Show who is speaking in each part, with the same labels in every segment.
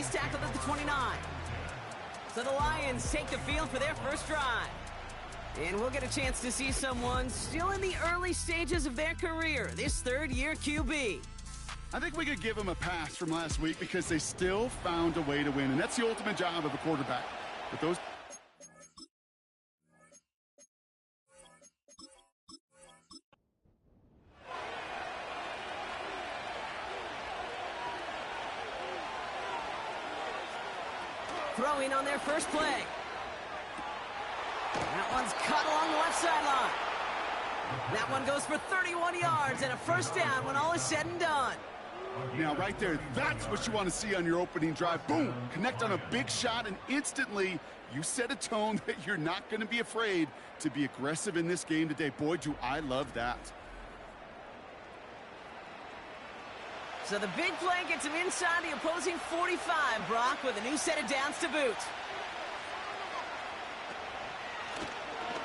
Speaker 1: He's tackled at the 29. So the Lions take the field for their first drive. And we'll get a chance to see someone still in the early stages of their career, this third-year QB.
Speaker 2: I think we could give them a pass from last week because they still found a way to win, and that's the ultimate job of a quarterback. But those...
Speaker 1: Throwing on their first play. That one's cut along the left sideline. That one goes for 31 yards and a first down when all is said and done.
Speaker 2: Now, right there, that's what you want to see on your opening drive. Boom! Connect on a big shot, and instantly you set a tone that you're not going to be afraid to be aggressive in this game today. Boy, do I love that.
Speaker 1: So the big play gets him inside the opposing 45, Brock, with a new set of downs to boot.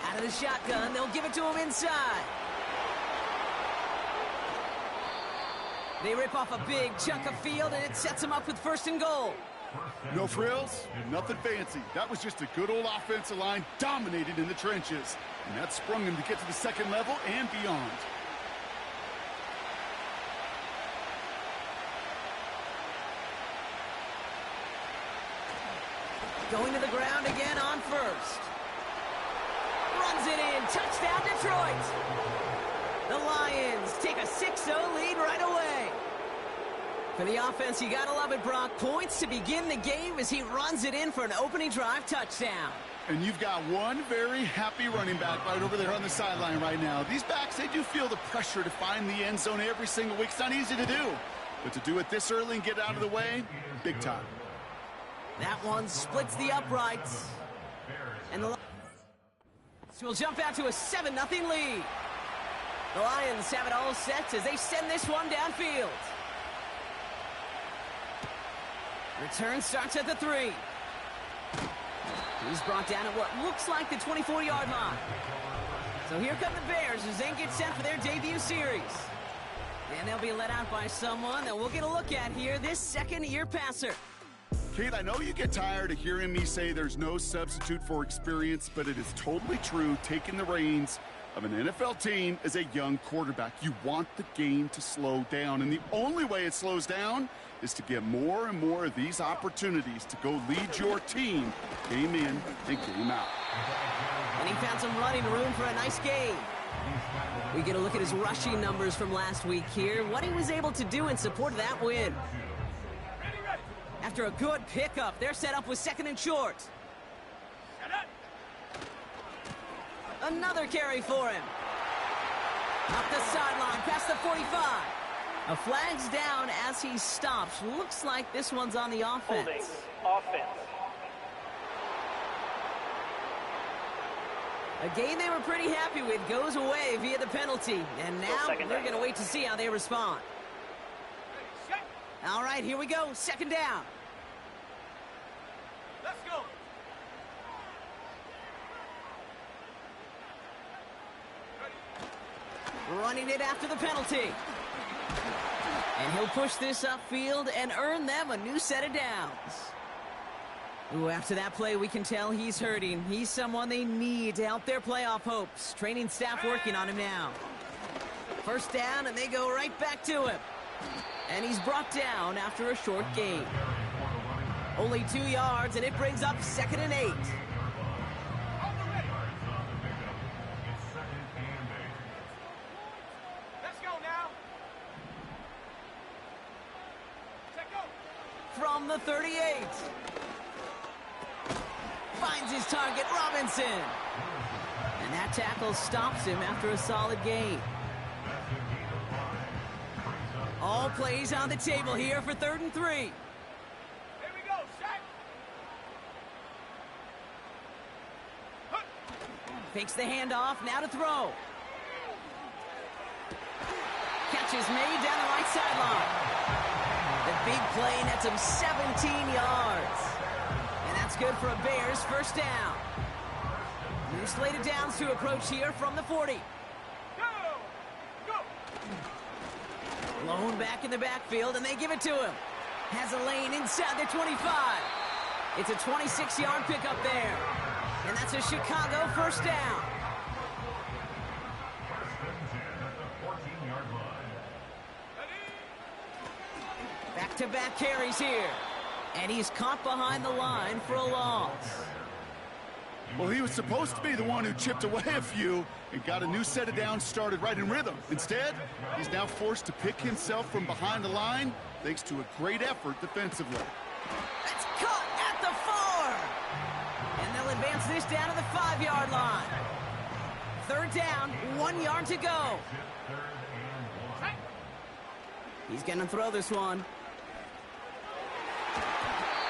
Speaker 1: Out of the shotgun, they'll give it to him inside. They rip off a big chunk of field, and it sets him up with first and goal.
Speaker 2: No frills, nothing fancy. That was just a good old offensive line dominated in the trenches. And that sprung him to get to the second level and beyond.
Speaker 1: Going to the ground again on first. Runs it in. Touchdown, Detroit. The Lions take a 6-0 lead right away. For the offense, you gotta love it, Brock. Points to begin the game as he runs it in for an opening drive touchdown.
Speaker 2: And you've got one very happy running back right over there on the sideline right now. These backs, they do feel the pressure to find the end zone every single week. It's not easy to do. But to do it this early and get it out of the way, big time.
Speaker 1: That one splits the uprights. And the Lions will jump out to a 7-0 lead. The Lions have it all set as they send this one downfield. Return starts at the 3. He's brought down at what looks like the 24-yard line. So here come the Bears as they get set for their debut series. And they'll be let out by someone that we'll get a look at here, this second-year passer.
Speaker 2: Kate, I know you get tired of hearing me say there's no substitute for experience, but it is totally true. Taking the reins of an NFL team as a young quarterback, you want the game to slow down, and the only way it slows down is to get more and more of these opportunities to go lead your team game in and game out.
Speaker 1: And he found some running room for a nice game. We get a look at his rushing numbers from last week here, what he was able to do in support of that win. After a good pickup, they're set up with second and short. Another carry for him. Up the sideline, past the 45. A flag's down as he stops. Looks like this one's on the offense.
Speaker 3: Holding. Offense.
Speaker 1: A game they were pretty happy with goes away via the penalty. And now they're going to wait to see how they respond. All right, here we go. Second down.
Speaker 3: Let's go.
Speaker 1: Running it after the penalty. And he'll push this upfield and earn them a new set of downs. Ooh, after that play, we can tell he's hurting. He's someone they need to help their playoff hopes. Training staff working on him now. First down, and they go right back to him. And he's brought down after a short gain. Only 2 yards, and it brings up 2nd and 8.
Speaker 3: Let's go now.
Speaker 1: From the 38. Finds his target, Robinson. And that tackle stops him after a solid gain. All plays on the table here for 3rd and 3.
Speaker 3: Here we go, Shaq.
Speaker 1: Fakes the handoff, now to throw. Catch is made down the right sideline. The big play nets him 17 yards. And that's good for a Bears first down. New slate of downs to approach here from the 40. Blown back in the backfield, and they give it to him. Has a lane inside the 25. It's a 26-yard pickup there. And that's a Chicago first down. Back-to-back carries here. And he's caught behind the line for a loss.
Speaker 2: Well, he was supposed to be the one who chipped away a few and got a new set of downs started right in rhythm. Instead, he's now forced to pick himself from behind the line thanks to a great effort defensively.
Speaker 1: That's caught at the 4. And they'll advance this down to the 5-yard line. Third down, 1 yard to go. He's going to throw this one.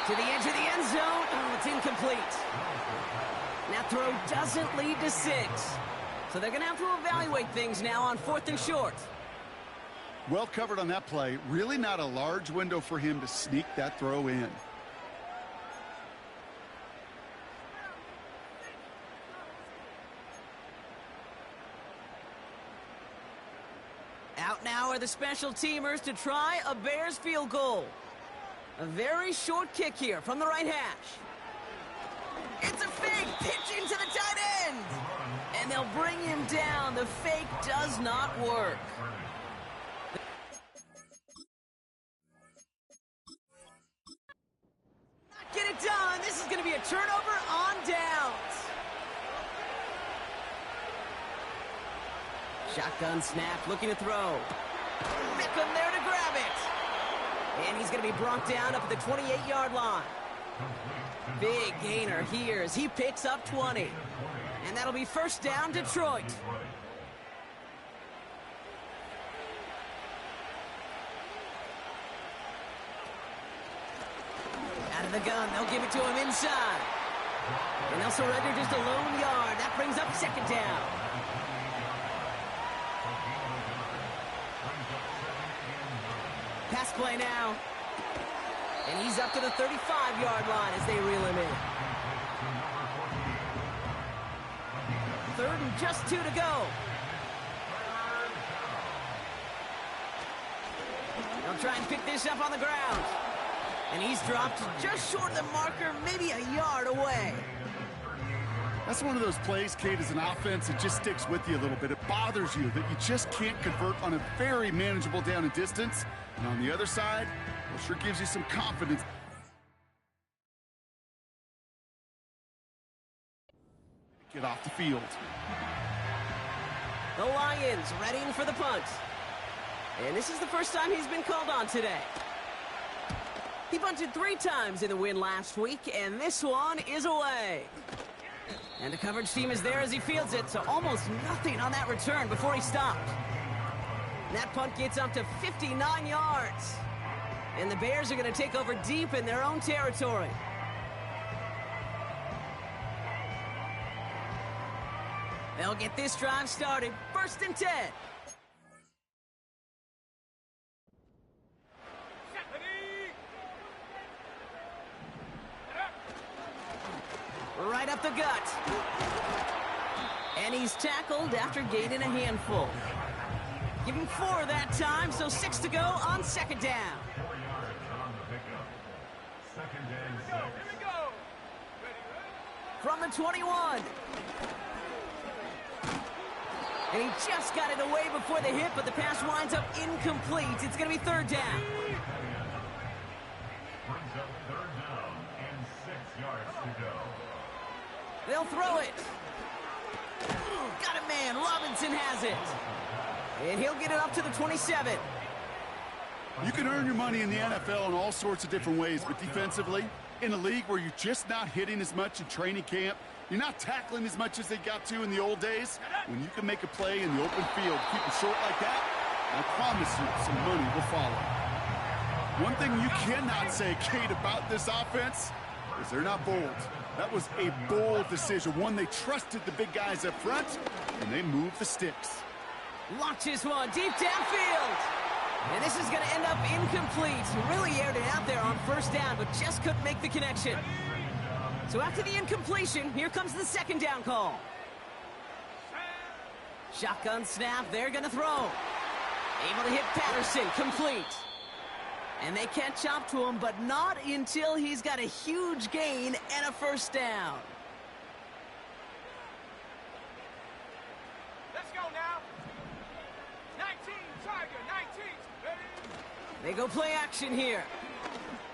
Speaker 1: To the edge of the end zone. Oh, it's incomplete. That throw doesn't lead to 6. So they're going to have to evaluate things now on 4th and short.
Speaker 2: Well covered on that play. Really not a large window for him to sneak that throw in.
Speaker 1: Out now are the special teamers to try a Bears field goal. A very short kick here from the right hash. It's a fake pitch into the tight end. And they'll bring him down. The fake does not work. Not get it done. This is going to be a turnover on downs. Shotgun snap, looking to throw. Beckham there to grab it. And he's going to be brought down up at the 28-yard line. Big gainer here as he picks up 20. And that'll be first down, Detroit. Out of the gun, they'll give it to him inside. And they'll surrender just a lone yard. That brings up second down. Pass play now. And he's up to the 35-yard line as they reel him in. Third and just 2 to go. They'll try and pick this up on the ground. And he's dropped just short of the marker, maybe a yard away.
Speaker 2: That's one of those plays, Kate, as an offense, it just sticks with you a little bit. It bothers you that you just can't convert on a very manageable down and distance. And on the other side, it sure gives you some confidence. Get off the field.
Speaker 1: The Lions readying for the punt. And this is the first time he's been called on today. He punted 3 times in the win last week, and this one is away. And the coverage team is there as he fields it, so almost nothing on that return before he stopped. That punt gets up to 59 yards. And the Bears are going to take over deep in their own territory. They'll get this drive started. First and 10. Right up the gut. And he's tackled after gaining a handful. Give him 4 that time, so 6 to go on second down. From the 21. And he just got it away before the hit, but the pass winds up incomplete. It's going to be third down. They'll throw it. Got it, man. Robinson has it. And he'll get it up to the 27.
Speaker 2: You can earn your money in the NFL in all sorts of different ways, but defensively, in a league where you're just not hitting as much in training camp, you're not tackling as much as they got to in the old days, when you can make a play in the open field, keep it short like that, I promise you some money will follow. One thing you cannot say, Kate, about this offense is they're not bold. That was a bold decision, one they trusted the big guys up front, and they moved the sticks.
Speaker 1: Launches one deep downfield. And this is going to end up incomplete. Really aired it out there on first down, but just couldn't make the connection. So after the incompletion, here comes the second down call. Shotgun snap, they're going to throw. Able to hit Patterson, complete. And they catch up to him, but not until he's got a huge gain and a first down.
Speaker 3: Let's go now. 19, Tiger, 19. Ready?
Speaker 1: They go play action here.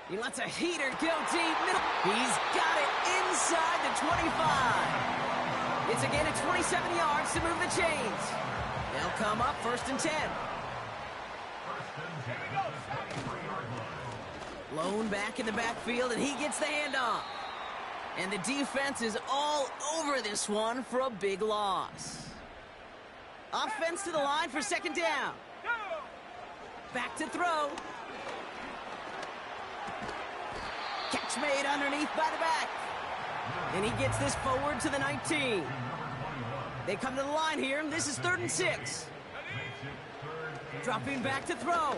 Speaker 1: He lets a heater go deep middle. He's got it inside the 25. It's a gain of 27 yards to move the chains. They'll come up 1st and 10.
Speaker 3: Here we go, Sack.
Speaker 1: Lone back in the backfield, and he gets the handoff. And the defense is all over this one for a big loss. Offense to the line for 2nd down.
Speaker 3: Go.
Speaker 1: Back to throw. Catch made underneath by the back. And he gets this forward to the 19. They come to the line here, and this is 3rd and 6. Dropping back to throw.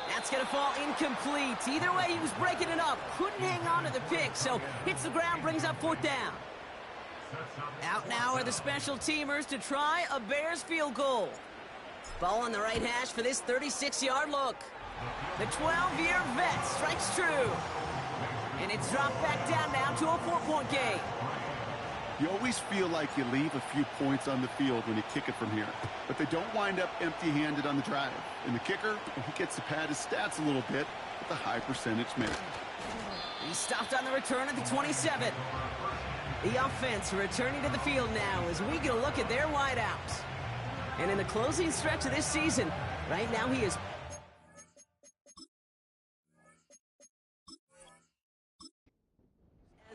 Speaker 1: That's going to fall incomplete. Either way, he was breaking it up. Couldn't hang on to the pick, so hits the ground, brings up 4th down. Out now are the special teamers to try a Bears field goal. Ball on the right hash for this 36-yard look. The 12-year vet strikes true. And it's dropped back down now to a 4-point game.
Speaker 2: You always feel like you leave a few points on the field when you kick it from here, but they don't wind up empty-handed on the drive. And the kicker, he gets to pad his stats a little bit with a high percentage make.
Speaker 1: He's stopped on the return at the 27. The offense returning to the field now as we get a look at their wideouts. And in the closing stretch of this season, right now he is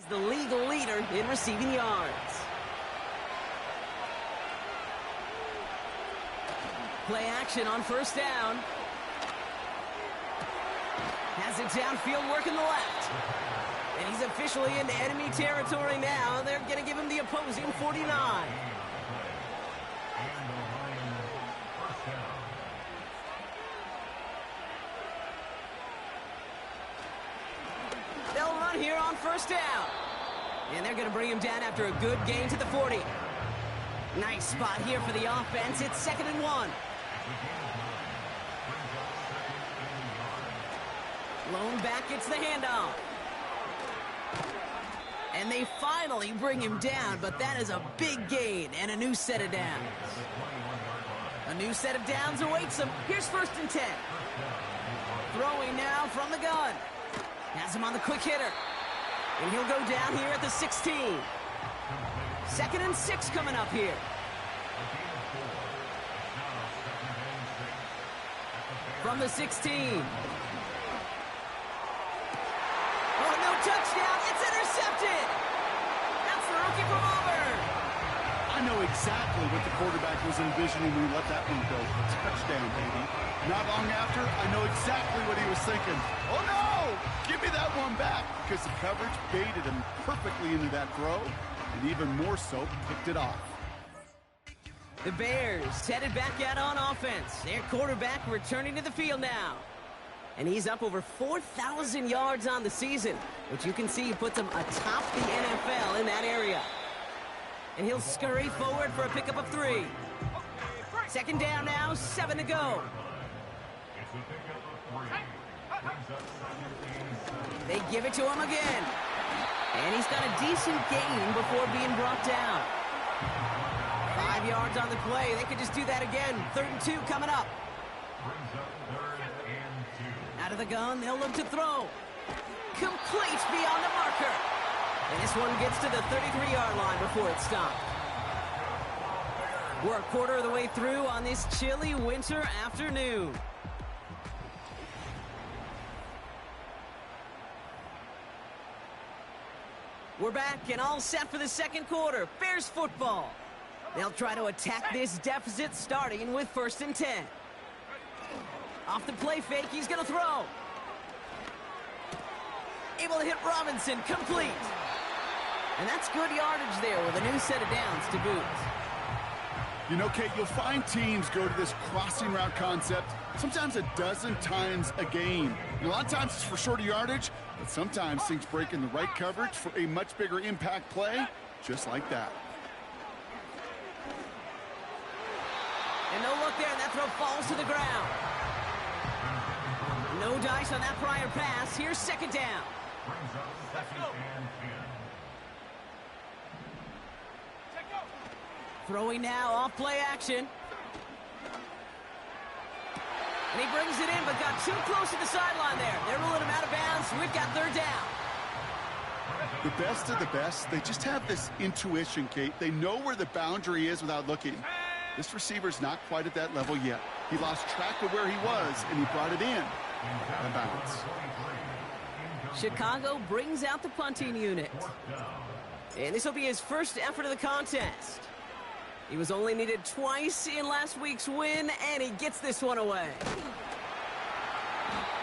Speaker 1: the league leader in receiving yards. Play action on 1st down. Has it downfield, working the left. And he's officially into enemy territory now. They're going to give him the opposing 49. They'll run here on 1st down. And they're going to bring him down after a good gain to the 40. Nice spot here for the offense. It's 2nd and 1. Lone back gets the handoff. And they finally bring him down, but that is a big gain and a new set of downs. A new set of downs awaits him. Here's 1st and 10. Throwing now from the gun. Has him on the quick hitter. And he'll go down here at the 16. 2nd and 6 coming up here. From the 16. Oh, no touchdown. It's intercepted. That's the rookie from Auburn.
Speaker 2: I know exactly what the quarterback was envisioning when he let that one go. Touchdown, baby. Not long after, I know exactly what he was thinking. Oh, no! Give me that one back, because the coverage baited him perfectly into that throw, and even more so, picked it off.
Speaker 1: The Bears headed back out on offense. Their quarterback returning to the field now. And he's up over 4,000 yards on the season, which you can see puts him atop the NFL in that area. And he'll scurry forward for a pickup of 3. 2nd down now, 7 to go. They give it to him again. And he's got a decent gain before being brought down. 5 yards on the play. They could just do that again. 3rd and 2 coming up. Out of the gun, they'll look to throw. Complete beyond the marker. And this one gets to the 33-yard line before it's stopped. We're a quarter of the way through on this chilly winter afternoon. We're back and all set for the 2nd quarter. Bears football. They'll try to attack this deficit starting with 1st and 10. Off the play fake, he's going to throw. Able to hit Robinson, complete. And that's good yardage there with a new set of downs to boot.
Speaker 2: You know, Kate, you'll find teams go to this crossing route concept sometimes a dozen times a game. And a lot of times it's for shorter yardage, but sometimes things break in the right coverage for a much bigger impact play, just like that.
Speaker 1: And no look there, and that throw falls to the ground. No dice on that prior pass. Here's second down.
Speaker 3: Let's go. Check go.
Speaker 1: Throwing now off play action. And he brings it in, but got too close to the sideline there. They're ruling him out of bounds. We've got third down.
Speaker 2: The best of the best, they just have this intuition, Kate. They know where the boundary is without looking. This receiver's not quite at that level yet. He lost track of where he was, and he brought it in. The bounce.
Speaker 1: Chicago brings out the punting unit. And this will be his first effort of the contest. He was only needed twice in last week's win, and he gets this one away.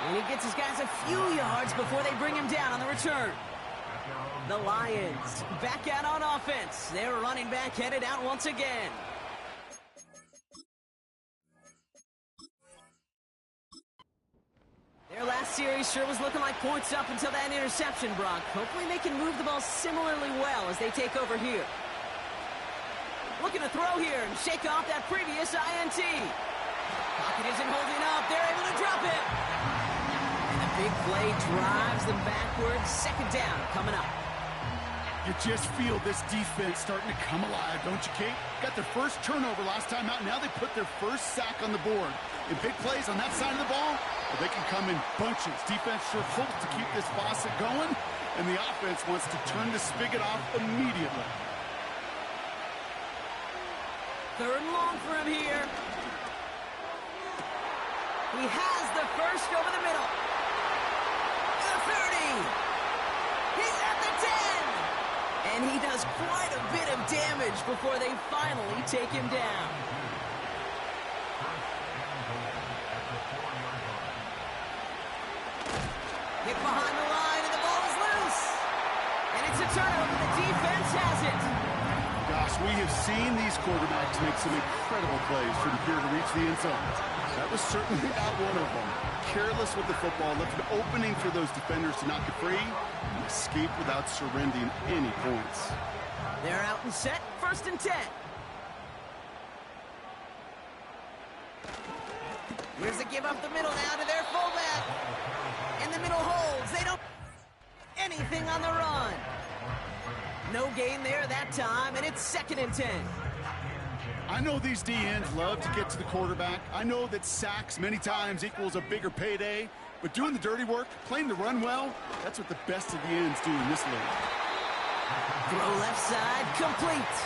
Speaker 1: And he gets his guys a few yards before they bring him down on the return. The Lions back out on offense. Their running back headed out once again. Their last series sure was looking like points up until that interception, Brock. Hopefully they can move the ball similarly well as they take over here. Looking to throw here and shake off that previous INT. Pocket isn't holding up. They're able to drop it. And the big play drives them backwards. Second down coming up.
Speaker 2: You just feel this defense starting to come alive, don't you, Kate? Got their first turnover last time out. Now they put their first sack on the board. In big plays on that side of the ball, well, they can come in bunches. Defense sure hopes to keep this faucet going, and the offense wants to turn the spigot off immediately.
Speaker 1: Third and long for him here. He has the first over the middle. The 30. He's at the 10. And he does quite a bit of damage before they finally take him down. Hit behind the line, and the ball is loose. And it's a turnover. The defense has it.
Speaker 2: Gosh, we have seen these quarterbacks make some incredible plays from here to reach the end zone. That was certainly not one of them. Careless with the football, left an opening for those defenders to knock it free and escape without surrendering any points.
Speaker 1: They're out and set, first and 10. Here's a give up the middle now to their fullback. And the middle holds. They don't anything on the run. No gain there that time, and it's second and 10.
Speaker 2: I know these D-ends love to get to the quarterback. I know that sacks many times equals a bigger payday, but doing the dirty work, playing the run well, that's what the best of the ends do in this league.
Speaker 1: Throw left side, complete.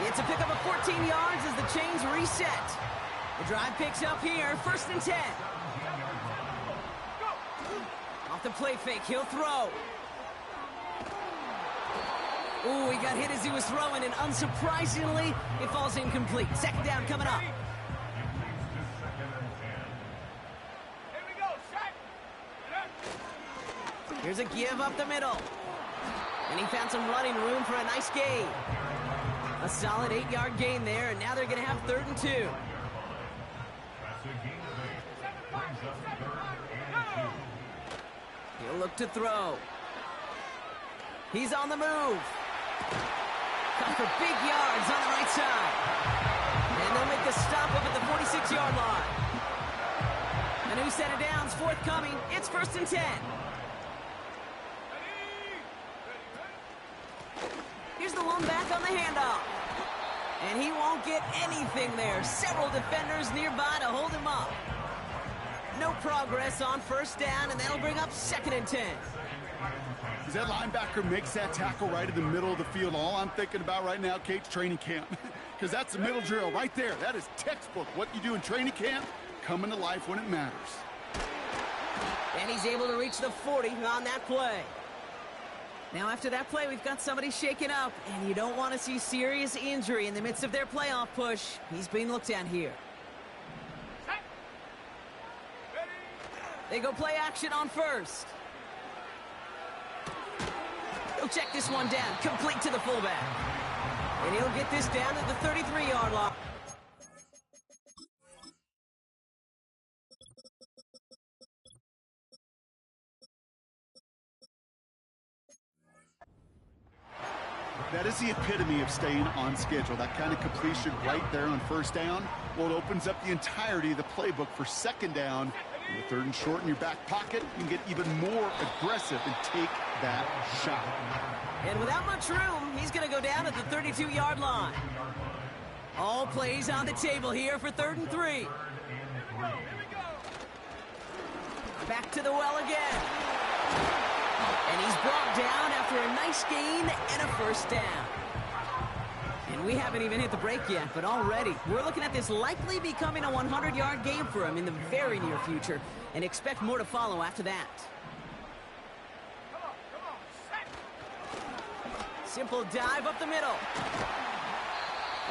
Speaker 1: It's a pickup of 14 yards as the chains reset. The drive picks up here, first and 10. Off the play fake, he'll throw. Ooh, he got hit as he was throwing, and unsurprisingly, it falls incomplete. Second down coming up.
Speaker 3: Here we go, sack.
Speaker 1: Here's a give up the middle. And he found some running room for a nice gain. A solid 8-yard gain there, and now they're going to have third and 2. He'll look to throw. He's on the move. Cut for big yards on the right side. And they'll make the stop up at the 46-yard line. A new set of downs forthcoming. It's first and 10. Here's the lone back on the handoff. And he won't get anything there. Several defenders nearby to hold him up. No progress on first down, and that'll bring up second and 10.
Speaker 2: As that linebacker makes that tackle right in the middle of the field, all I'm thinking about right now, Kate's training camp. Because that's the middle drill right there. That is textbook. What you do in training camp, coming to life when it matters.
Speaker 1: And he's able to reach the 40 on that play. Now after that play, we've got somebody shaken up, and you don't want to see serious injury in the midst of their playoff push. He's being looked at here. They go play action on first. He'll check this one down, complete to the fullback. And he'll get this down at the 33-yard line.
Speaker 2: That is the epitome of staying on schedule. That kind of completion right there on first down, well, it opens up the entirety of the playbook for second down. In the 3rd and short in your back pocket, you can get even more aggressive and take that shot.
Speaker 1: And without much room, he's going to go down at the 32-yard line. All plays on the table here for 3rd and 3. Back to the well again. And he's brought down after a nice gain and a first down. And we haven't even hit the break yet, but already we're looking at this likely becoming a 100-yard game for him in the very near future, and expect more to follow after that. Simple dive up the middle.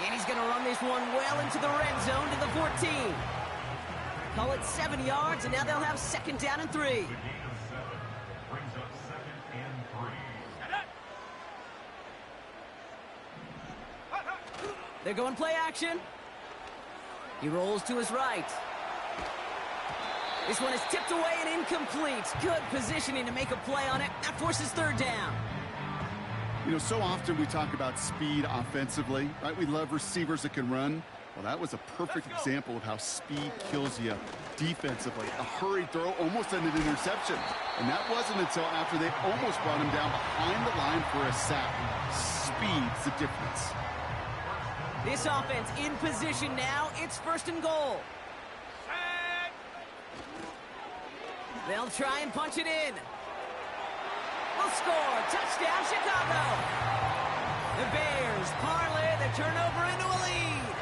Speaker 1: And he's going to run this one well into the red zone to the 14. Call it 7 yards, and now they'll have 2nd down and 3. They're going play action. He rolls to his right. This one is tipped away and incomplete. Good positioning to make a play on it. That forces 3rd down.
Speaker 2: You know, so often we talk about speed offensively, right? We love receivers that can run. Well, that was a perfect example of how speed kills you defensively. A hurried throw almost ended an interception. And that wasn't until after they almost brought him down behind the line for a sack. Speed's the difference.
Speaker 1: This offense in position now. It's 1st and goal. They'll try and punch it in. Will score. Touchdown, Chicago. The Bears parlay the turnover into a lead.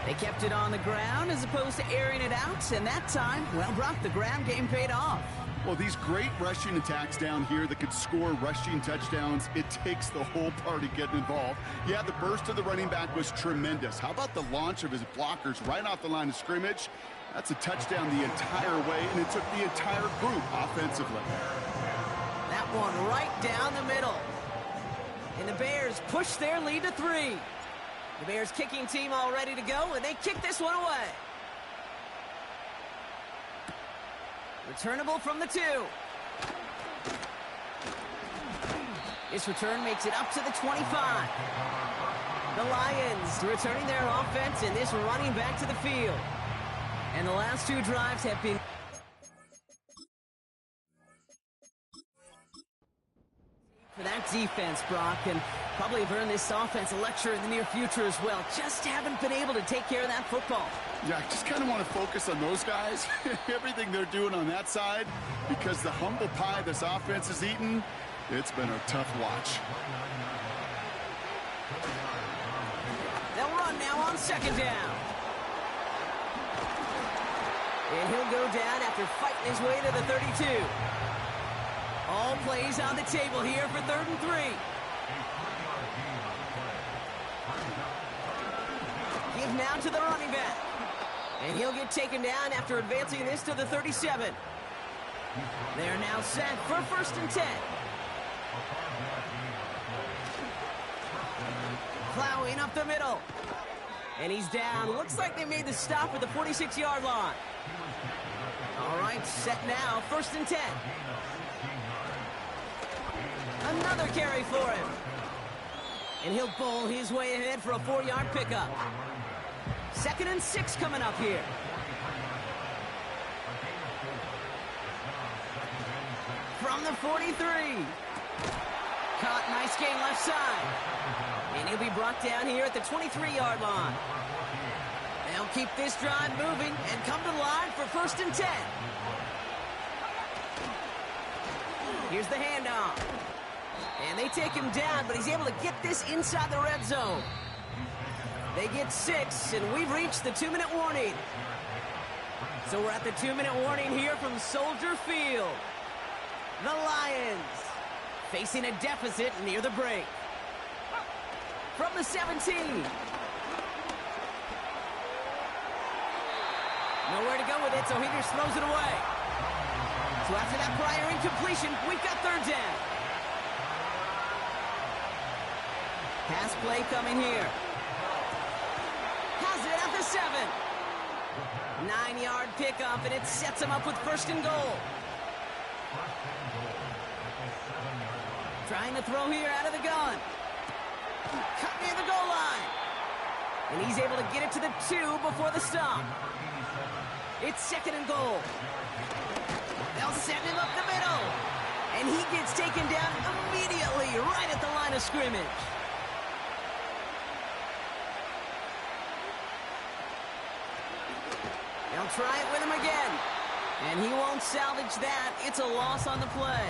Speaker 1: They kept it on the ground as opposed to airing it out, and that time, well, Brock, the ground game paid off.
Speaker 2: Well, these great rushing attacks down here that could score rushing touchdowns, it takes the whole party getting involved. Yeah, the burst of the running back was tremendous. How about the launch of his blockers right off the line of scrimmage? That's a touchdown the entire way, and it took the entire group offensively.
Speaker 1: That one right down the middle. And the Bears push their lead to 3. The Bears kicking team all ready to go, and they kick this one away. Returnable from the 2. This return makes it up to the 25. The Lions returning their offense and this running back to the field. And the last 2 drives have been for that defense, Brock, and probably have earned this offense a lecture in the near future as well. Just haven't been able to take care of that football.
Speaker 2: Yeah, I just kind of want to focus on those guys, everything they're doing on that side, because the humble pie this offense has eaten, it's been a tough watch.
Speaker 1: They'll run now on 2nd down. And he'll go down after fighting his way to the 32. All plays on the table here for 3rd and 3. Give now to the running back. And he'll get taken down after advancing this to the 37. They're now set for 1st and 10. Plowing up the middle. And he's down. Looks like they made the stop at the 46-yard line. All right, set now, 1st and 10. Another carry for him. And he'll bowl his way ahead for a 4-yard pickup. 2nd and 6 coming up here. From the 43. Caught, nice gain left side. And he'll be brought down here at the 23-yard line. They'll keep this drive moving and come to the line for 1st and 10. Here's the handoff. And they take him down, but he's able to get this inside the red zone. They get 6, and we've reached the 2-minute warning. So we're at the 2-minute warning here from Soldier Field. The Lions facing a deficit near the break. From the 17. Nowhere to go with it, so he just throws it away. So after that prior incompletion, we've got 3rd down. Pass play coming here. Has it at the 7. 9-yard pickup, and it sets him up with 1st and goal. Trying to throw here out of the gun. Cut near the goal line. And he's able to get it to the 2 before the stop. It's 2nd and goal. They'll send him up the middle. And he gets taken down immediately right at the line of scrimmage. They'll try it with him again. And he won't salvage that. It's a loss on the play.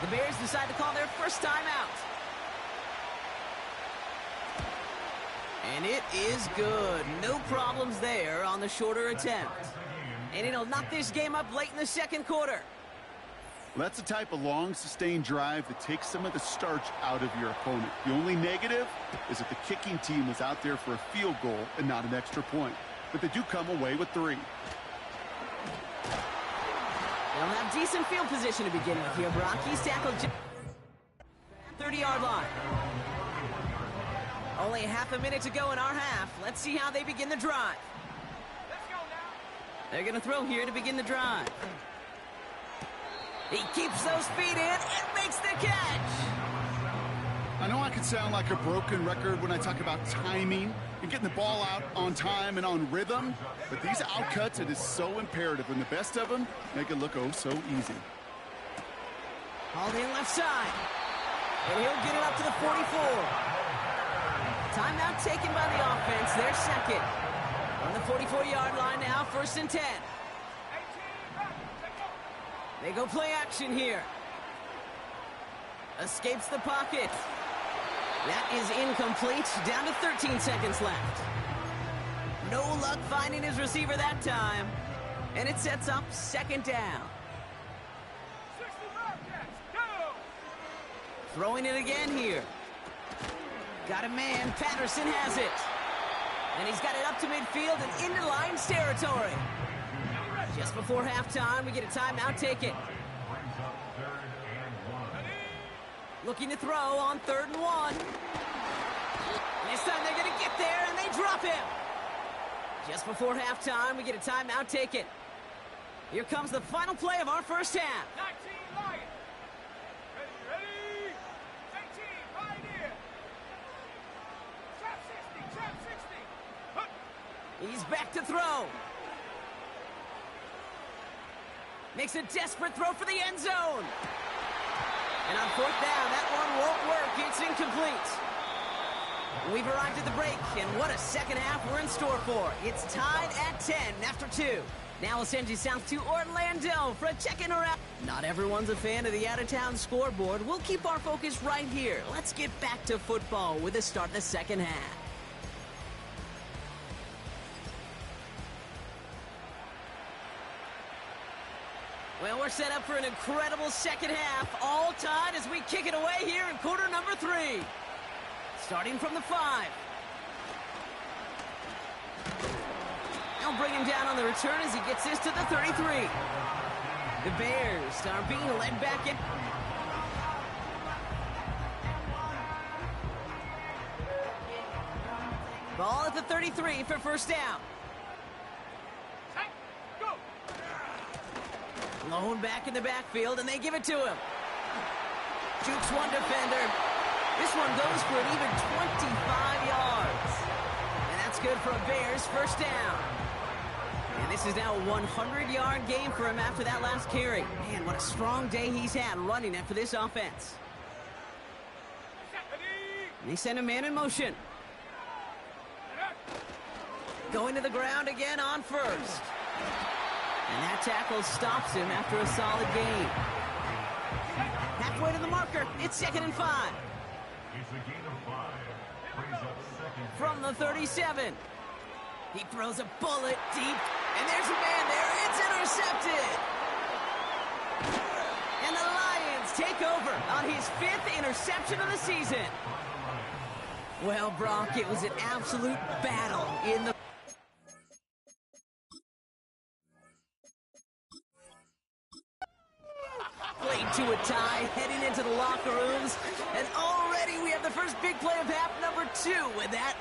Speaker 1: The Bears decide to call their first timeout. And it is good. No problems there on the shorter attempt. And it'll knock this game up late in the 2nd quarter.
Speaker 2: Well, that's the type of long, sustained drive that takes some of the starch out of your opponent. The only negative is that the kicking team was out there for a field goal and not an extra point. But they do come away with 3.
Speaker 1: They'll have decent field position to begin with here, Brock. He's tackled 30-yard line. Only half a minute to go in our half. Let's see how they begin the drive.
Speaker 3: Let's go now.
Speaker 1: They're going to throw here to begin the drive. He keeps those feet in and makes the catch.
Speaker 2: I know I can sound like a broken record when I talk about timing and getting the ball out on time and on rhythm, but these outcuts, it is so imperative, and the best of them make it look oh so easy.
Speaker 1: Hauled in left side. And he'll get it up to the 44. Timeout taken by the offense. They're 2nd. On the 44-yard line now, 1st and 10.
Speaker 3: 18, back. Take over.
Speaker 1: They go play action here. Escapes the pocket. That is incomplete. Down to 13 seconds left. No luck finding his receiver that time. And it sets up 2nd down.
Speaker 3: 65 catch. Go.
Speaker 1: Throwing it again here. Got a man. Patterson has it. And he's got it up to midfield and into Lions territory. Just before halftime, we get a timeout taken. Looking to throw on 3rd and 1. This time they're going to get there, and they drop him. Just before halftime, we get a timeout taken. Here comes the final play of our first half.
Speaker 3: 19 Lions. Ready. 18 Pioneer. Trap 60. Trap 60.
Speaker 1: He's back to throw. Makes a desperate throw for the end zone. And on 4th down, that one won't work. It's incomplete. We've arrived at the break, and what a 2nd half we're in store for. It's tied at 10 after 2. Now we'll send you south to Orlando for a check-in around. Not everyone's a fan of the out-of-town scoreboard. We'll keep our focus right here. Let's get back to football with the start of the 2nd half. Well, we're set up for an incredible 2nd half, all tied as we kick it away here in quarter number 3. Starting from the 5. They'll bring him down on the return as he gets this to the 33. The Bears are being led back in. Ball at the 33 for 1st down. Lone back in the backfield, and they give it to him. Jukes one defender. This one goes for an even 25 yards. And that's good for a Bears 1st down. And this is now a 100-yard game for him after that last carry. Man, what a strong day he's had running it for this offense. And they send a man in motion. Going to the ground again on 1st. And that tackle stops him after a solid gain. Halfway to the marker, it's 2nd and 5. From the 37. He throws a bullet deep, and there's a man there. It's intercepted. And the Lions take over on his 5th interception of the season. Well, Brock, it was an absolute battle in the... Played to a tie, heading into the locker rooms, and already we have the first big play of half number 2 with that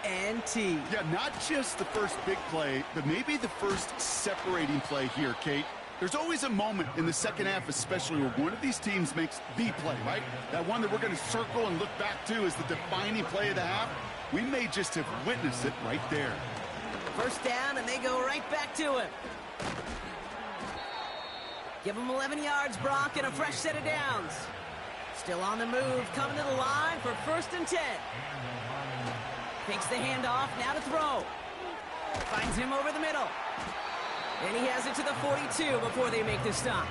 Speaker 1: INT.
Speaker 2: Yeah, not just the first big play, but maybe the first separating play here, Kate. There's always a moment in the second half, especially where one of these teams makes the play, right? That one that we're going to circle and look back to as the defining play of the half. We may just have witnessed it right there.
Speaker 1: First down, and they go right back to him. Give him 11 yards, Brock, and a fresh set of downs. Still on the move, coming to the line for 1st and 10. Takes the handoff, now to throw. Finds him over the middle. And he has it to the 42 before they make the stop.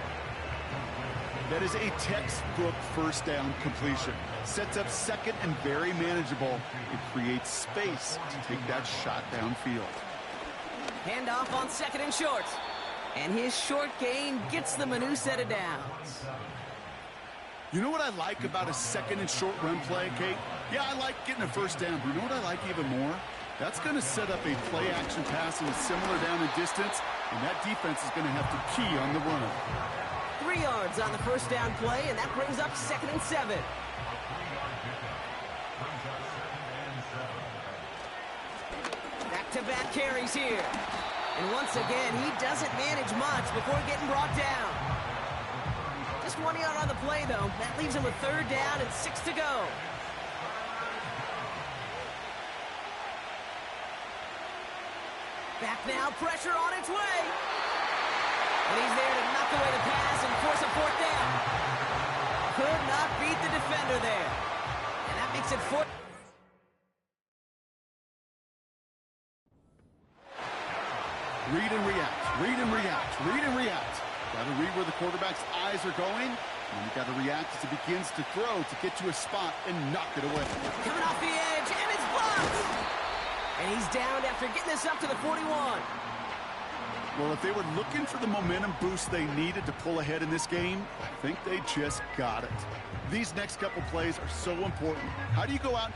Speaker 2: That is a textbook first down completion. Sets up second and very manageable. It creates space to take that shot downfield.
Speaker 1: Handoff on 2nd and short. And his short gain gets them a new set of downs.
Speaker 2: You know what I like about a 2nd and short run play, Kate? Yeah, I like getting a first down, but you know what I like even more? That's going to set up a play-action pass in a similar down and distance, and that defense is going to have to key on the run.
Speaker 1: 3 yards on the first down play, and that brings up 2nd and 7. Back-to-back carries here. And once again, he doesn't manage much before getting brought down. Just 1 yard on the play, though. That leaves him with 3rd down and 6 to go. Back now, pressure on its way. And he's there to knock away the pass and force a 4th down. Could not beat the defender there. And that makes it 4th.
Speaker 2: Read and react, read and react, read and react. Got to read where the quarterback's eyes are going, and you got to react as he begins to throw to get to a spot and knock it away.
Speaker 1: Coming off the edge, and it's blocked! And he's down after getting this up to the 41.
Speaker 2: Well, if they were looking for the momentum boost they needed to pull ahead in this game, I think they just got it. These next couple plays are so important. How do you go out?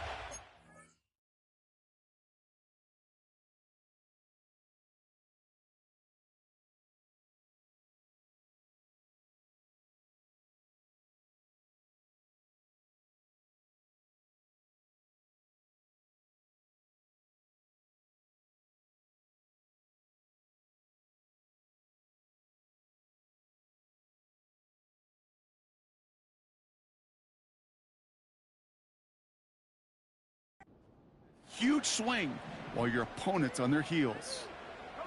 Speaker 2: Huge swing while your opponent's on their heels.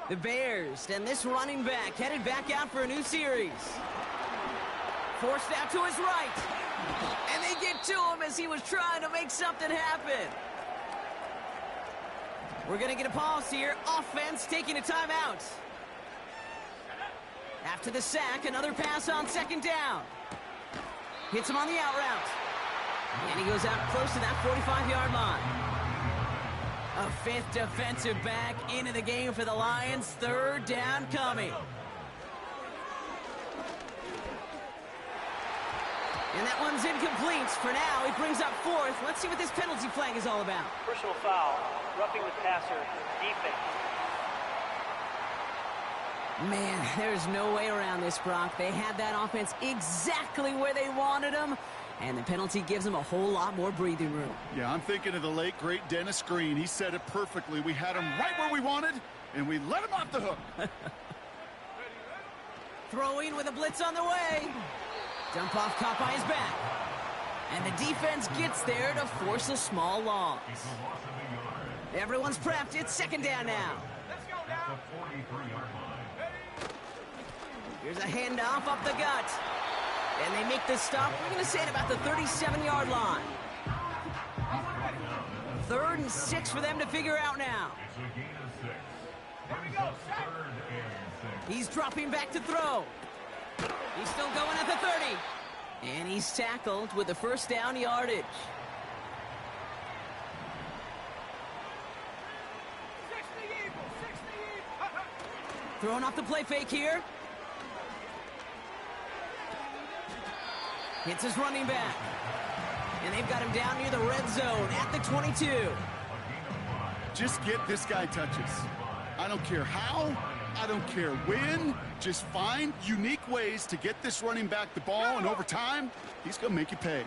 Speaker 1: The Bears and this running back headed back out for a new series. Forced out to his right. And they get to him as he was trying to make something happen. We're going to get a pause here. Offense taking a timeout. After the sack, another pass on 2nd down. Hits him on the out route. And he goes out close to that 45-yard line. A 5th defensive back into the game for the Lions. 3rd down coming. And that one's incomplete. For now, he brings up 4th. Let's see what this penalty flag is all about.
Speaker 4: Personal foul, roughing the passer, defense.
Speaker 1: Man, there's no way around this, Brock. They had that offense exactly where they wanted them. And the penalty gives him a whole lot more breathing room.
Speaker 2: Yeah, I'm thinking of the late, great Dennis Green. He said it perfectly. We had him right where we wanted, and we let him off the hook.
Speaker 1: Throwing with a blitz on the way. Dump off caught by his back. And the defense gets there to force a small loss. Everyone's prepped. It's 2nd down now.
Speaker 3: Let's go now.
Speaker 1: Here's a handoff up the gut. And they make this stop, we're going to say, at about the 37-yard line. 3rd and 6 for them to figure out now. He's dropping back to throw. He's still going at the 30. And he's tackled with the 1st down yardage.
Speaker 3: 60 Eagles.
Speaker 1: Throwing off the play fake here. Hits his running back. And they've got him down near the red zone at the 22.
Speaker 2: Just get this guy touches. I don't care how, I don't care when. Just find unique ways to get this running back the ball, and over time, he's going to make you pay.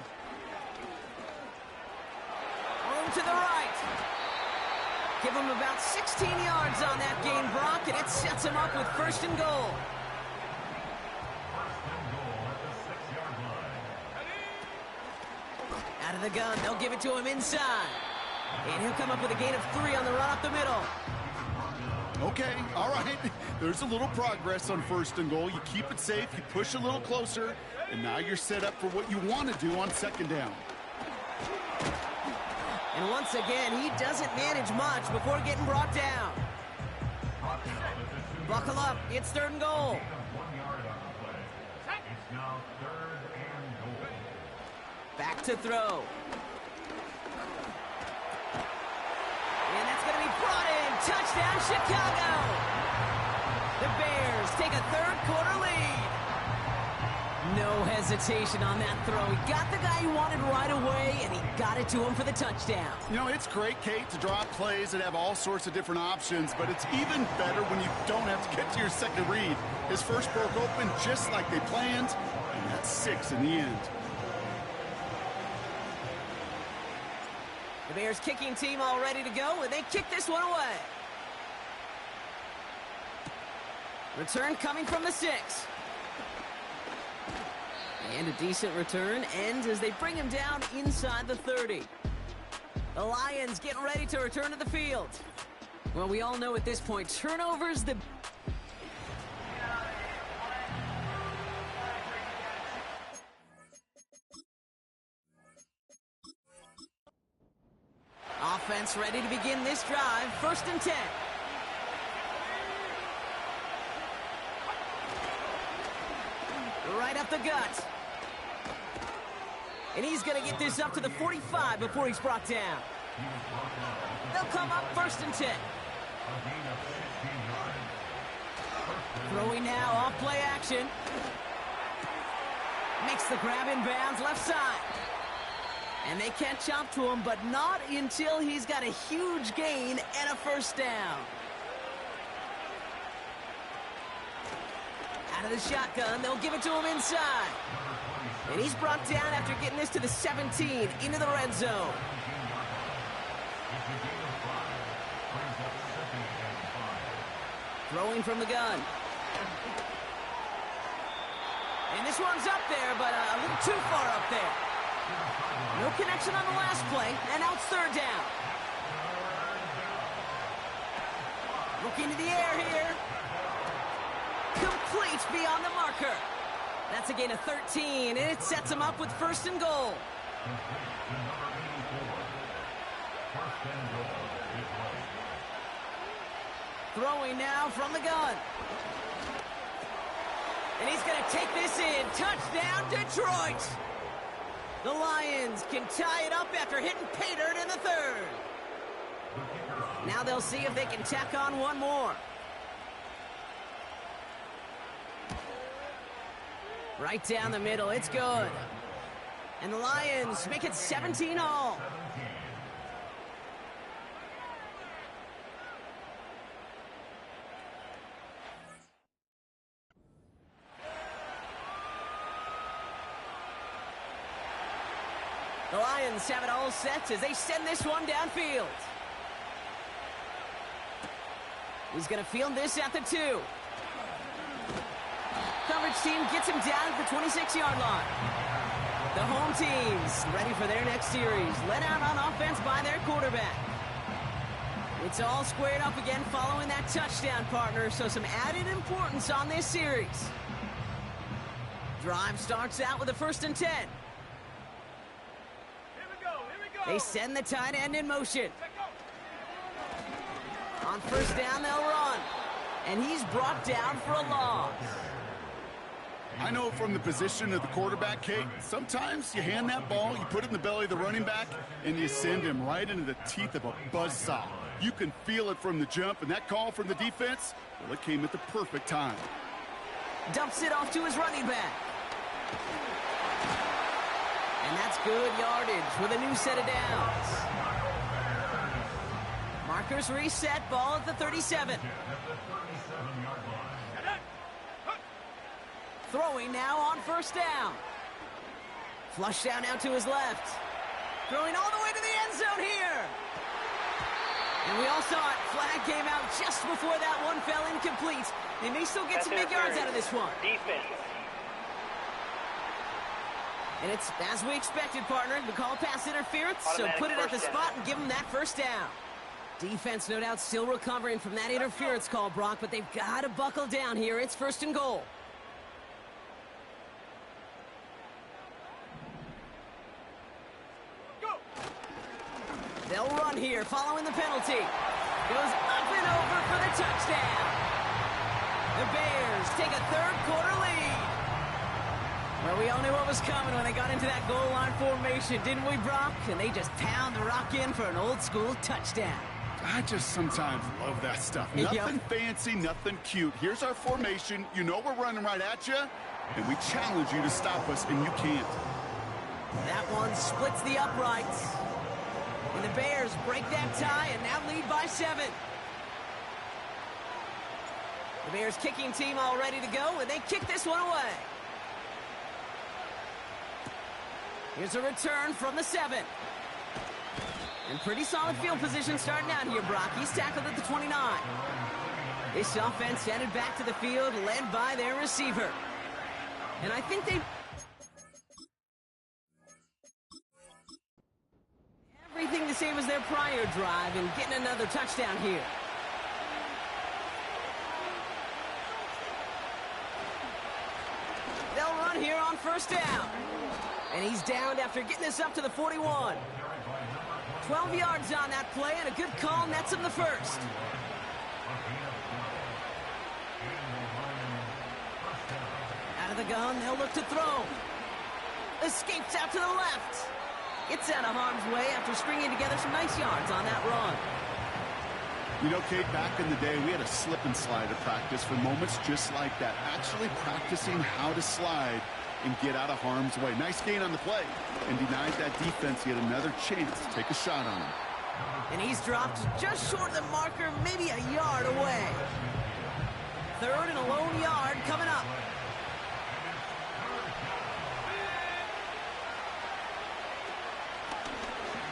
Speaker 1: Room to the right. Give him about 16 yards on that gain, Brock, and it sets him up with 1st and goal. Out of the gun, they'll give it to him inside. And he'll come up with a gain of 3 on the run up the middle.
Speaker 2: Okay, all right. There's a little progress on 1st and goal. You keep it safe, you push a little closer, and now you're set up for what you want to do on 2nd down.
Speaker 1: And once again, he doesn't manage much before getting brought down. Buckle up, it's 3rd and goal. Back to throw. And that's going to be brought in. Touchdown, Chicago. The Bears take a 3rd quarter lead. No hesitation on that throw. He got the guy he wanted right away, and he got it to him for the touchdown.
Speaker 2: You know, it's great, Kate, to draw plays and have all sorts of different options, but it's even better when you don't have to get to your 2nd read. His first broke open just like they planned, and that's 6 in the end.
Speaker 1: The Bears kicking team all ready to go, and they kick this one away. Return coming from the 6. And a decent return ends as they bring him down inside the 30. The Lions getting ready to return to the field. Well, we all know at this point, turnovers the... Offense ready to begin this drive. 1st and 10. Right up the gut. And he's going to get this up to the 45 before he's brought down. They'll come up 1st and 10. Throwing now, off play action. Makes the grab in bounds, left side. And they catch up to him, but not until he's got a huge gain and a 1st down. Out of the shotgun, they'll give it to him inside. And he's brought down after getting this to the 17, into the red zone. Throwing from the gun. And this one's up there, but a little too far up there. No connection on the last play, and now it's 3rd down. Looking to the air here. Complete beyond the marker. That's a gain of 13, and it sets him up with 1st and goal. Throwing now from the gun. And he's going to take this in. Touchdown, Detroit. The Lions can tie it up after hitting pay dirt in the 3rd. Now they'll see if they can tack on one more. Right down the middle, it's good. And the Lions make it 17 all. The Lions have it all set as they send this one downfield. He's going to field this at the 2. Coverage team gets him down at the 26-yard line. The home team's ready for their next series, led out on offense by their quarterback. It's all squared up again following that touchdown, partner, so some added importance on this series. Drive starts out with a 1st and 10.
Speaker 3: Here we go.
Speaker 1: They send the tight end in motion. On 1st down, they'll run. And he's brought down for a loss.
Speaker 2: I know from the position of the quarterback, Kate, sometimes you hand that ball, you put it in the belly of the running back, and you send him right into the teeth of a buzzsaw. You can feel it from the jump, and that call from the defense, well, it came at the perfect time.
Speaker 1: Dumps it off to his running back. And that's good yardage with a new set of downs. Markers reset, ball at the 37. Throwing now on 1st down. Flush down now to his left. Throwing all the way to the end zone here. And we all saw it. Flag came out just before that one fell incomplete. They may still get some big yards out of this one.
Speaker 4: Defense.
Speaker 1: And it's as we expected, partner. We call pass interference, so
Speaker 4: Automatic
Speaker 1: put it at the
Speaker 4: first down.
Speaker 1: spot and give them that first down. Defense, no doubt, still recovering from that interference call, Brock, but they've got to buckle down here. It's 1st and goal.
Speaker 3: Go!
Speaker 1: They'll run here following the penalty. Goes up and over for the touchdown. The Bears take a third-quarter lead. Well, we all knew what was coming when they got into that goal line formation, didn't we, Brock? And they just pound the rock in for an old-school touchdown.
Speaker 2: I just sometimes love that stuff. Nothing fancy, nothing cute. Here's our formation. You know we're running right at you, and we challenge you to stop us, and you can't.
Speaker 1: That one splits the uprights. And the Bears break that tie and now lead by 7. The Bears kicking team all ready to go, and they kick this one away. Here's a return from the 7. And pretty solid field position starting out here, Brock. He's tackled at the 29. This offense headed back to the field, led by their receiver. And I think they... everything the same as their prior drive and getting another touchdown here. They'll run here on 1st down. And he's downed after getting this up to the 41. 12 yards on that play, and a good call nets him the 1st. Out of the gun, they'll look to throw. Escapes out to the left. Gets out of harm's way after stringing together some nice yards on that run.
Speaker 2: You know, Kate, back in the day, we had a slip and slide at practice for moments just like that. Actually practicing how to slide and get out of harm's way. Nice gain on the play, and denied that defense yet another chance to take a shot on him.
Speaker 1: And he's dropped just short of the marker, maybe a yard away. 3rd and a lone yard coming up.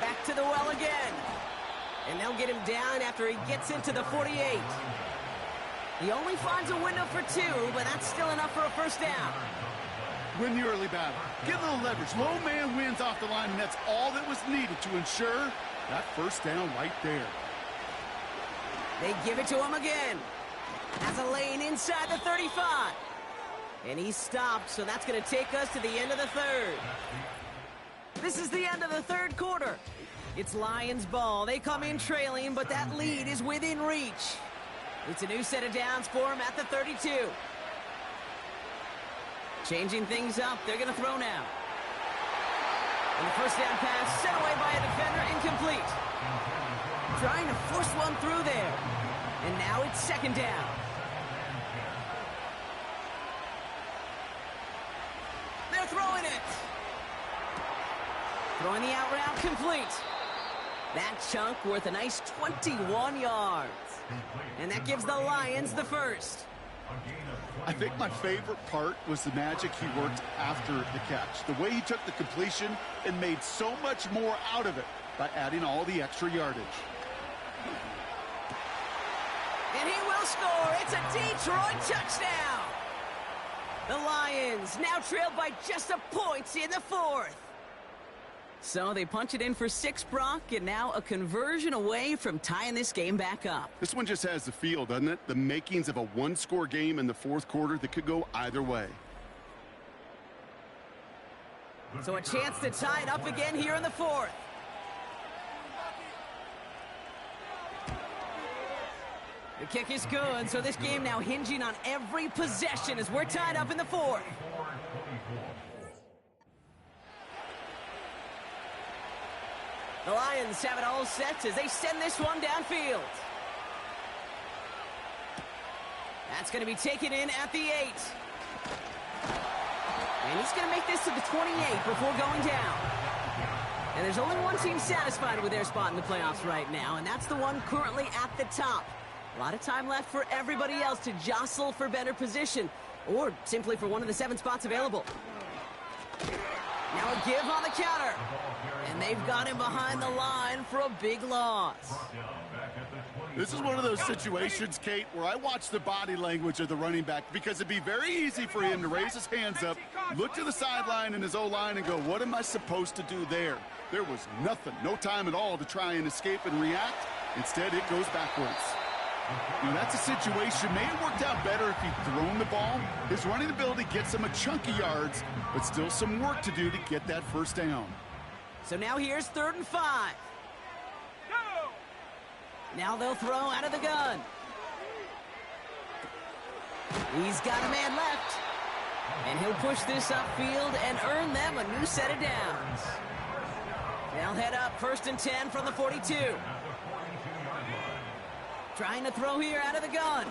Speaker 1: Back to the well again. And they'll get him down after he gets into the 48. He only finds a window for 2, but that's still enough for a 1st down.
Speaker 2: Win the early battle. Get a little leverage. Low man wins off the line, and that's all that was needed to ensure that 1st down right there.
Speaker 1: They give it to him again. Has a lane inside the 35. And he's stopped, so that's going to take us to the end of the 3rd. This is the end of the 3rd quarter. It's Lions ball. They come in trailing, but that lead is within reach. It's a new set of downs for him at the 32. Changing things up, they're going to throw now. And the 1st down pass set away by a defender, incomplete. Trying to force one through there. And now it's 2nd down. They're throwing it. Throwing the out route complete. That chunk worth a nice 21 yards. And that gives the Lions the 1st.
Speaker 2: I think my favorite part was the magic he worked after the catch. The way he took the completion and made so much more out of it by adding all the extra yardage.
Speaker 1: And he will score. It's a Detroit touchdown. The Lions now trailed by just a point in the 4th. So they punch it in for 6, Brock, and now a conversion away from tying this game back up.
Speaker 2: This one just has the feel, doesn't it? The makings of a one-score game in the 4th quarter that could go either way.
Speaker 1: So a chance to tie it up again here in the 4th. The kick is good, so this game now hinging on every possession as we're tied up in the 4th. The Lions have it all set as they send this one downfield. That's going to be taken in at the 8. And he's going to make this to the 28 before going down. And there's only one team satisfied with their spot in the playoffs right now, and that's the one currently at the top. A lot of time left for everybody else to jostle for better position, or simply for one of the 7 spots available. Now a give on the counter. And they've got him behind the line for a big loss.
Speaker 2: This is one of those situations, Kate, where I watch the body language of the running back because it'd be very easy for him to raise his hands up, look to the sideline and his O-line and go, what am I supposed to do there? There was nothing, no time at all to try and escape and react. Instead, it goes backwards. You know, that's a situation. May have worked out better if he'd thrown the ball. His running ability gets him a chunk of yards, but still some work to do to get that first down.
Speaker 1: So now here's 3rd and 5. Now they'll throw out of the gun. He's got a man left. And he'll push this upfield and earn them a new set of downs. They'll head up 1st and 10 from the 42. Trying to throw here out of the gun.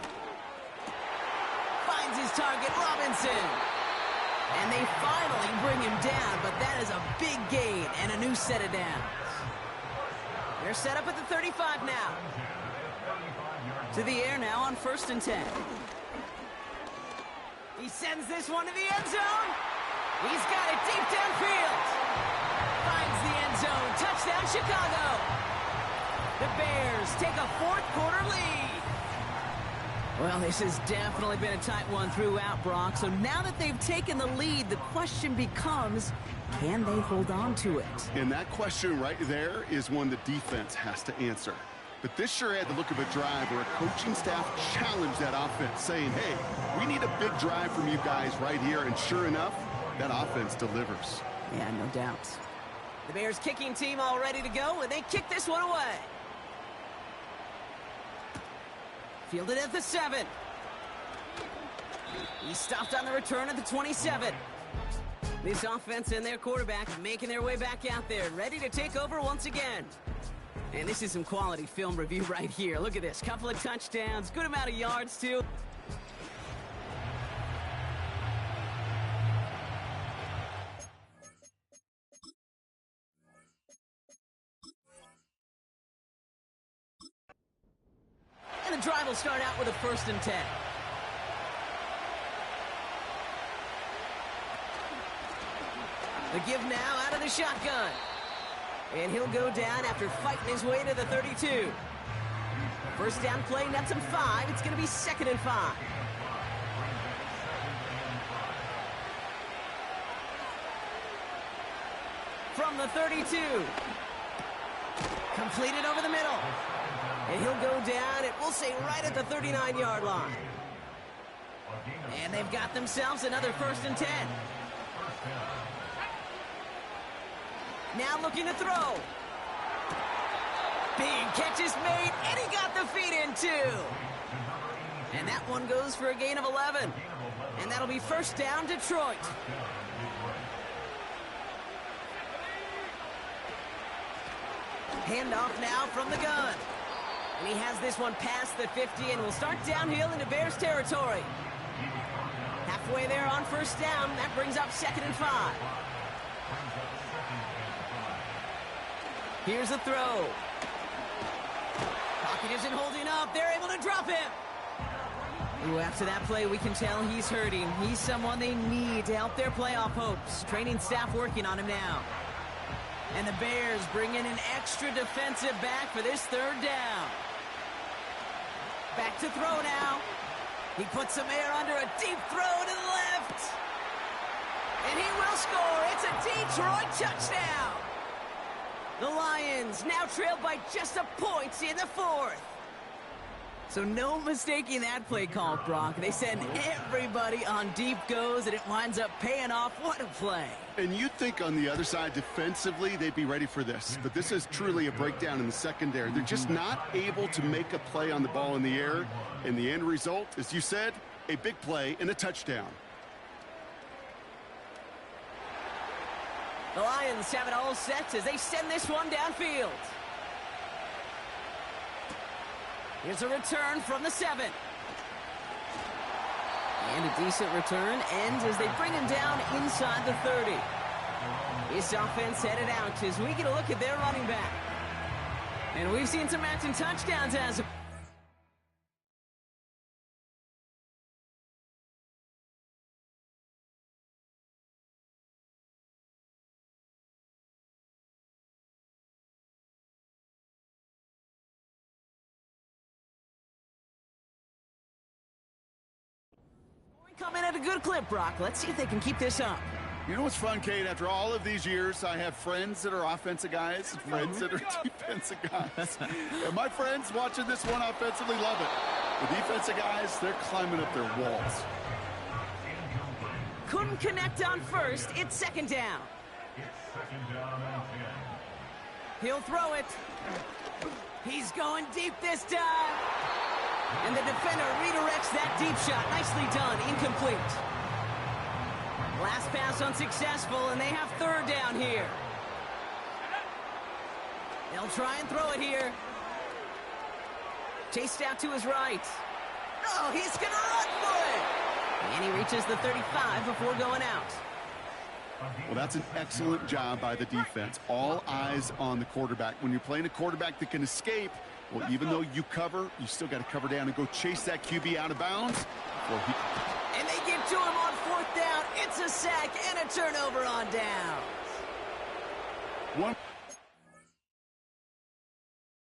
Speaker 1: Finds his target, Robinson. And they finally bring him down, but that is a big gain and a new set of downs. They're set up at the 35 now. To the air now on 1st and 10. He sends this one to the end zone. He's got it deep downfield. Finds the end zone. Touchdown, Chicago. The Bears take a 4th quarter lead. Well, this has definitely been a tight one throughout, Brock. So now that they've taken the lead, the question becomes, can they hold on to it?
Speaker 2: And that question right there is one the defense has to answer. But this sure had the look of a drive where a coaching staff challenged that offense, saying, hey, we need a big drive from you guys right here. And sure enough, that offense delivers.
Speaker 1: Yeah, no doubt. The Bears kicking team all ready to go, and they kick this one away. Fielded at the 7. He's stopped on the return at the 27. This offense and their quarterback making their way back out there, ready to take over once again. And this is some quality film review right here. Look at this. Couple of touchdowns, good amount of yards, too. And the drive will start out with a 1st and 10. The give now out of the shotgun. And he'll go down after fighting his way to the 32. First down play, nets him 5. It's going to be 2nd and 5. From the 32. Completed over the middle. And he'll go down, and we'll say right at the 39-yard line. And they've got themselves another 1st and 10. Now looking to throw. Big catch is made, and he got the feet in too. And that one goes for a gain of 11. And that'll be 1st down, Detroit. Handoff now from the gun. And he has this one past the 50 and will start downhill into Bears territory. Halfway there on 1st down. That brings up 2nd and 5. Here's a throw. Pocket isn't holding up. They're able to drop him. Ooh, after that play, we can tell he's hurting. He's someone they need to help their playoff hopes. Training staff working on him now. And the Bears bring in an extra defensive back for this 3rd down. Back to throw now. He puts some air under a deep throw to the left. And he will score. It's a Detroit touchdown. The Lions now trailed by just a point in the 4th. So no mistaking that play call, Brock. They send everybody on deep goes, and it winds up paying off. What a play.
Speaker 2: And you'd think on the other side, defensively, they'd be ready for this. But this is truly a breakdown in the secondary. They're just not able to make a play on the ball in the air. And the end result, as you said, a big play and a touchdown.
Speaker 1: The Lions have it all set as they send this one downfield. Here's a return from the 7. And a decent return ends as they bring him down inside the 30. This offense headed out as we get a look at their running back. And we've seen some matching touchdowns as Come in at a good clip, Brock. Let's see if they can keep this up.
Speaker 2: You know what's fun, Kate? After all of these years, I have friends that are offensive guys and friends that are defensive guys. And my friends watching this one offensively love it. The defensive guys, they're climbing up their walls.
Speaker 1: Couldn't connect on first. It's second down. He'll throw it. He's going deep this time. And the defender redirects that deep shot. Nicely done. Incomplete. Last pass unsuccessful, and they have third down here. They'll try and throw it here. Chased out to his right. Oh, he's going to run for it. And he reaches the 35 before going out.
Speaker 2: Well, that's an excellent job by the defense. All eyes on the quarterback. When you're playing a quarterback that can escape, well, even though you cover, you still got to cover down and go chase that QB out of bounds.
Speaker 1: And they get to him on fourth down. It's a sack and a turnover on downs.
Speaker 2: One.